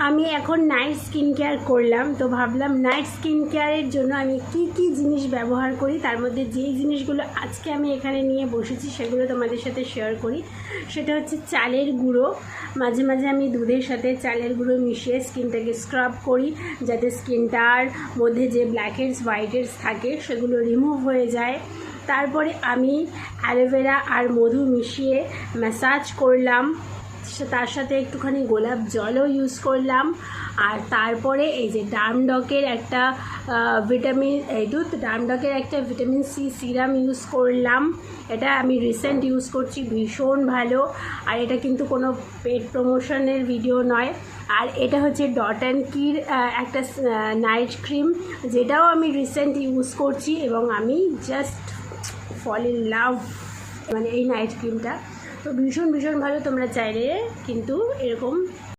আমি এখন night skin care করলাম, তো ভাবলাম নাইট স্কিন কেয়ারের জন্য আমি কি জিনিস ব্যবহার করি, তার মধ্যে যেই জিনিসগুলো আজকে আমি এখানে নিয়ে বসেছি সেগুলো তোমাদের সাথে শেয়ার করি। সেটা হচ্ছে চালের গুঁড়ো। মাঝে মাঝে আমি দুধের সাথে চালের গুঁড়ো মিশিয়ে স্কিনটাকে স্ক্রাব করি, যাতে স্কিনটার মধ্যে যে ব্ল্যাক হেডস হোয়াইট হেডস থাকে সেগুলো রিমুভ হয়ে যায়। তারপরে আমি অ্যালোভেরা আর মধু মিশিয়ে ম্যাসাজ করলাম, তার সাথে একটুখানি গোলাপ জলও ইউজ করলাম। আর তারপরে এই যে ডার্মডকের একটা ভিটামিন সি সিরাম ইউজ করলাম। এটা আমি রিসেন্ট ইউজ করছি, ভীষণ ভালো। আর এটা কিন্তু কোনো পেড প্রমোশনের ভিডিও নয়। আর এটা হচ্ছে ডট অ্যান্ড কির একটা নাইট ক্রিম, যেটাও আমি রিসেন্ট ইউজ করছি এবং আমি জাস্ট ফল ইন লাভ মানে এই নাইট ক্রিমটা। তো ভীষণ ভালো, তোমরা চাইলে কিন্তু এরকম